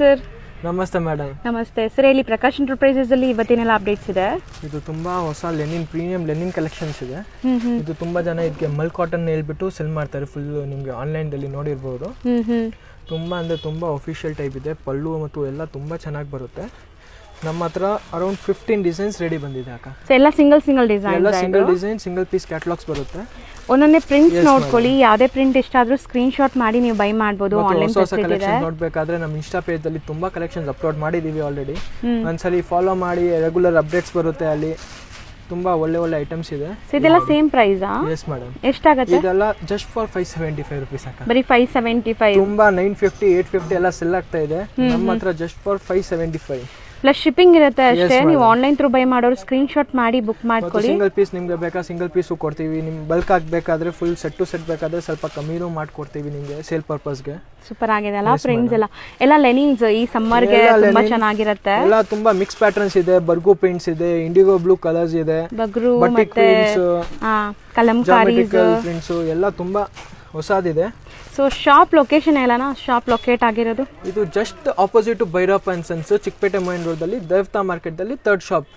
Sir. ನಮಸ್ತೆ madam. ನಮಸ್ತೆ sir. ಇಲ್ಲಿ ಪ್ರಕಾಶ್ ಎಂಟರ್ಪ್ರೈಸಸ್ ಅಲ್ಲಿ ಇವತ್ತಿನೆಲ್ಲ ಅಪ್ಡೇಟ್ಸ್ ಇದೆ. ಇದು ತುಂಬಾ ಹೊಸ ಪ್ರೀಮಿಯಂ ಲೆನಿನ್ ಕಲೆಕ್ಷನ್ಸ್ ಇದೆ. ಇದು ತುಂಬಾ ಜನ ಇದಕ್ಕೆ ಮಲ್ ಕಾಟನ್ ಹೇಳ್ಬಿಟ್ಟು ಸೆಲ್ ಮಾಡ್ತಾರೆ. ಫುಲ್ ನಿಮಗೆ ಆನ್ಲೈನ್ದಲ್ಲಿ ನೋಡಿರ್ಬೋದು. ತುಂಬಾ ಅಂದರೆ ತುಂಬ ಅಫಿಷಿಯಲ್ ಟೈಪ್ ಇದೆ. ಪಲ್ಲು ಮತ್ತು ಎಲ್ಲ ತುಂಬ ಚೆನ್ನಾಗಿ ಬರುತ್ತೆ. ನಮ್ಮ ಹತ್ರ ಅರೌಂಡ್ 15 ಡಿಸೈನ್ಸ್ ರೆಡಿ ಬಂದಿದೆ ಅಕ್ಕ. ಎಲ್ಲ ಸಿಂಗಲ್ ಡಿಸೈನ್, ಎಲ್ಲ single design, single piece catalogues ಬರುತ್ತೆ. ಒಂದೊಂದೇ ಪ್ರಿಂಟ್ಸ್ ನೋಡ್ಕೊಳ್ಳಿ. ಯಾವುದೇ ಪ್ರಿಂಟ್ ಇಷ್ಟ ಆದ್ರೂ ಸ್ಕ್ರೀನ್ ಶಾಟ್ ಮಾಡಿ ನೀವು ಬೈ ಮಾಡಬಹುದು. ಆನ್ಲೈನ್ ಹೊಸ ಕಲೆಕ್ಷನ್ ನೋಡಬೇಕಾದ್ರೆ ನಮ್ಮ ಇನ್ಸ್ಟಾ ಪೇಜ್ ಅಲ್ಲಿ ತುಂಬಾ ಕಲೆಕ್ಷನ್ಸ್ ಅಪ್ಲೋಡ್ ಮಾಡಿದೀವಿ ಆಲ್ರೆಡಿ. ಒಂದ್ಸಲಿ ಫಾಲೋ ಮಾಡಿ, ರೆಗ್ಯುಲರ್ ಅಪ್ಡೇಟ್ಸ್ ಬರುತ್ತೆ ಅಲ್ಲಿ. ತುಂಬಾ ಒಳ್ಳೆ ಐಟಮ್ಸ್ ಇದೆ. ಇದೆಲ್ಲ ಸೇಮ್ ಪ್ರೈಸ್? Yes madam. ಎಷ್ಟಾಗುತ್ತೆ? ಇದೆಲ್ಲ ಜಸ್ಟ್ ಫಾರ್ 575 rupees ಅಕ್ಕ. ಬರೀ 575. ತುಂಬಾ 950, 850 ಎಲ್ಲ ಸೆಲ್ ಆಗ್ತಾ ಇದೆ. ನಮ್ಮ ಹತ್ರ ಜಸ್ಟ್ ಫಾರ್ 575 ಪ್ಲಸ್ ಶಿಪ್ಪಿಂಗ್ ಇರುತ್ತೆ ಅಷ್ಟೇ. ನೀವು ಆನ್ಲೈನ್ ಥ್ರೂ ಬೈ ಮಾಡೋರು ಸ್ಕ್ರೀನ್ ಶಾಟ್ ಮಾಡಿ ಬುಕ್ ಮಾಡ್ಕೊಳ್ಳಿ. ಸಿಂಗಲ್ ಪೀಸ್ ನಿಮ್ಗೆ ಬೇಕಾ ಸಿಂಗಲ್ ಪೀಸು ಕೊಡ್ತೀವಿ. ನಿಮ್ಗೆ ಬಲ್ಕ್ ಆಗಬೇಕಾದ್ರೆ ಫುಲ್ ಸೆಟ್ ಟು ಸೆಟ್ ಬೇಕಾದ್ರೆ ಸ್ವಲ್ಪ ಕಮ್ಮಿನೂ ಮಾಡ್ಕೊಡ್ತೀವಿ ನಿಮಗೆ ಸೇಲ್ ಪರ್ಪಸ್ಗೆ. ಸೂಪರ್ ಆಗಿದೆ ಅಲ್ಲ ಪ್ರಿಂಟ್ಸ್ ಎಲ್ಲ ಲೆನಿನ್ಸ್ ಈ ಸಮ್ಮರ್ಗೆ ತುಂಬಾ ಚೆನ್ನಾಗಿರುತ್ತೆ. ಎಲ್ಲ ತುಂಬಾ ಮಿಕ್ಸ್ ಪ್ಯಾಟರ್ನ್ಸ್ ಇದೆ. ಬರ್ಗು ಪ್ರಿಂಟ್ಸ್ ಇದೆ, ಇಂಡಿಗೋ ಬ್ಲೂ ಕಲರ್ಸ್ ಇದೆ, Bagru batik prints, Kalamkari prints ಎಲ್ಲ ತುಂಬಾ ಹೊಸದಿದೆ. ಸೊ ಶಾಪ್ ಲೊಕೇಶನ್ ಎಲ್ಲನಾ? ಶಾಪ್ ಲೊಕೇಟ್ ಆಗಿರೋದು ಇದು just opposite to Bhyrappa and sons, Chickpet main road ಅಲ್ಲಿ ದೇವತಾ ಮಾರ್ಕೆಟ್ ಅಲ್ಲಿ ಥರ್ಡ್ ಶಾಪ್,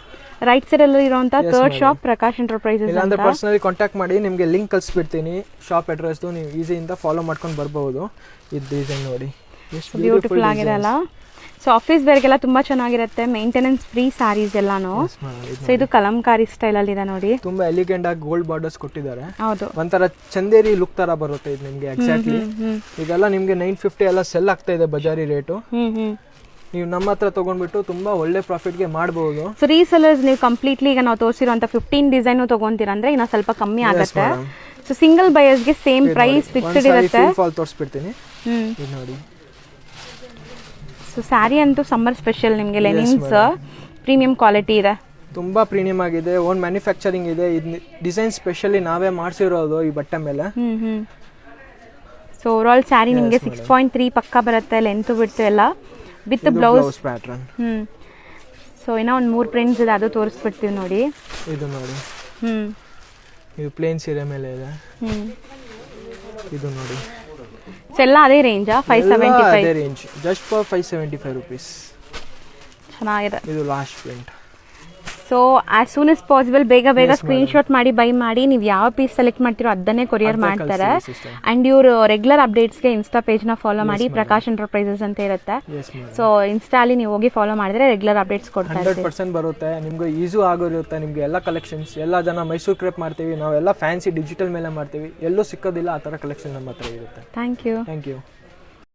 ರೈಟ್ ಸೈಡ್ ಅಲ್ಲಿ ಇರುವಂತ ಥರ್ಡ್ ಶಾಪ್ ಪ್ರಕಾಶ್ ಎಂಟರ್ಪ್ರೈಸಸ್. ಇಲ್ಲಾಂದ್ರೆ ಪರ್ಸನಲಿ ಕಾಂಟ್ಯಾಕ್ಟ್ ಮಾಡಿ, ನಿಮಗೆ ಲಿಂಕ್ ಕಳಿಸ್ಬಿಡ್ತೀನಿ ಶಾಪ್ ಅಡ್ರೆಸ್. ನೀವು ಈಸಿಯಿಂದ ಫಾಲೋ ಮಾಡ್ಕೊಂಡು ಬರ್ಬೋದು. ಇದು ಡಿಸೈನ್ ನೋಡಿ ಎಷ್ಟು ಬ್ಯೂಟಿಫುಲ್ ಆಗಿದೆ ಅಲ್ಲ. ಸೊ ಆಫೀಸ್ ವೇರ್ಗೆಲ್ಲ ತುಂಬಾ ಚೆನ್ನಾಗಿರುತ್ತೆ. ಮೇಂಟೆನೆನ್ಸ್ ಫ್ರೀ ಸ್ಯಾರೀಸ್ ಎಲ್ಲಾನು. ಸೊ ಇದು ಕಲಂಕಾರಿ ಸ್ಟೈಲ್ ಅಲ್ಲಿ ಇದೆ ನೋಡಿ. ತುಂಬಾ ಎಲಿಗೆಂಟ್ ಆಗಿ ಗೋಲ್ಡ್ ಬಾರ್ಡರ್ಸ್ ಕೊಟ್ಟಿದ್ದಾರೆ. ಹೌದು, ಒಂಥರ ಚಂದೇರಿ ಲುಕ್ ತರ ಬರುತ್ತೆ ಇದು ನಿಮ್ಗೆ. ಎಕ್ಸಾಕ್ಟ್ಲಿ ಇದೆಲ್ಲ ನಿಮ್ಗೆ 950 ಎಲ್ಲ ಸೆಲ್ ಆಗ್ತಾ ಇದೆ ಬಜಾರಿ ರೇಟು. ನೀವು ನಮ್ಮ ಹತ್ರ ತಗೊಂಡ್ಬಿಟ್ಟು ತುಂಬಾ ಒಳ್ಳೆ ಪ್ರಾಫಿಟ್ ಗೆ ಮಾಡಬಹುದು. ಸೊ ರೀಸೆಲ್ಲರ್ಸ್ ನೀವು ಕಂಪ್ಲೀಟ್ಲಿ ಈಗ ನಾವು ತೋರಿಸಿರುವಂತ 15 ಡಿಸೈನ್ ತಗೊಂತೀರ ಅಂದ್ರೆ ಇನ್ನ ಸ್ವಲ್ಪ ಕಮ್ಮಿ ಆಗುತ್ತೆ. ಸೊ ಸಿಂಗಲ್ ಬಯರ್ಸ್ ಗೆ ಸೇಮ್ ಪ್ರೈಸ್ ಫಿಕ್ಸ್ಡ್ ಇರುತ್ತೆ. ಫಾಲ್ ತೋರಿಸ್ಬಿಡ್ತೀನಿ ಇದು ನೋಡಿ. ಸೊ ಸ್ಯಾರಿ ಅಂತೂ ಸಮ್ಮರ್ ಸ್ಪೆಷಲ್ ನಿಮಗೆ. ಲೆನಿನ್ಸ್ ಪ್ರೀಮಿಯಂ ಕ್ವಾಲಿಟಿ ಇದೆ, ತುಂಬಾ ಪ್ರೀಮಿಯಂ ಆಗಿದೆ. ಓನ್ ಮ್ಯಾನುಫ್ಯಾಕ್ಚರಿಂಗ್ ಇದೆ. ಇದು ಡಿಸೈನ್ ಸ್ಪೆಷಲಿ ನಾವೇ ಮಾಡಿಸಿರೋದು ಈ ಬಟ್ಟೆ ಮೇಲೆ. ಸೊ ಓವರ್ ಆಲ್ ಸ್ಯಾರಿ ನಿಮಗೆ 6.3 ಪಕ್ಕ ಬರುತ್ತೆ. ಲೆಂತ್ ಬಿಡ್ತು ಎಲ್ಲ ವಿತ್ ಬ್ಲೌಸ್ ಪ್ಯಾಟರ್ನ್. ಸೊ ಇನ್ನೂ ಒಂದು 3 ಪ್ರಿಂಟ್ಸ್ ಇದೆ, ಅದು ತೋರಿಸ್ಬಿಡ್ತೀವಿ ನೋಡಿ. ಇದು ನೋಡಿ, ಇದು ಪ್ಲೇನ್ ಸೀರೆ ಮೇಲೆ ಇದೆ. ಇದು ನೋಡಿ, ಎಲ್ಲ ಅದೇ ರೇಂಜಾ? 575 ಅದೇ ರೇಂಜ್, ಜಸ್ಟ್ ಫಾರ್ 575 rupees. ಚೆನ್ನಾಗಿದೆ. ಇದು last print. So as soon as possible ಬೇಗ ಸ್ಕ್ರೀನ್ ಶಾಟ್ ಮಾಡಿ ಬೈ ಮಾಡಿ. ನೀವು ಯಾವ ಪೀಸ್ ಸೆಲೆಕ್ಟ್ ಮಾಡ್ತೀರೋ ಅದನ್ನೇ ಕೊರಿಯರ್ ಮಾಡ್ತಾರೆ. ಅಂಡ್ ಇವರು ರೆಗ್ಯುಲರ್ ಅಪ್ಡೇಟ್ಸ್ಗೆ ಇನ್ಸ್ಟಾ ಪೇಜ್ನ ಫಾಲೋ ಮಾಡಿ. ಪ್ರಕಾಶ್ ಎಂಟರ್ಪ್ರೈಸಸ್ ಅಂತ ಇರುತ್ತೆ. ಸೊ ಇನ್ಸ್ಟಾ ಅಲ್ಲಿ ನೀವು ಹೋಗಿ ಫಾಲೋ ಮಾಡಿದ್ರೆ ರೆಗ್ಯುಲರ್ ಅಪ್ಡೇಟ್ಸ್ ಕೊಡ್ತಾರೆ. 100% ಬರುತ್ತೆ ನಿಮ್ಗೆ. ಈಸು ಆಗಿರುತ್ತೆ ನಿಮ್ಗೆ. ಎಲ್ಲ ಕಲೆಕ್ಷನ್ಸ್ ಎಲ್ಲ ಜನ ಮೈಸೂರು ಕ್ರೇಪ್ ಮಾಡ್ತೀವಿ ನಾವೆಲ್ಲ. ಫ್ಯಾನ್ಸಿ ಡಿಜಿಟಲ್ ಮೇಲೆ ಮಾಡ್ತೀವಿ. ಎಲ್ಲೂ ಸಿಕ್ಕೋದಿಲ್ಲ ಆ ಥರ ಕಲೆಕ್ಷನ್ ನಮ್ಮ ಹತ್ರ ಇರುತ್ತೆ. Thank you.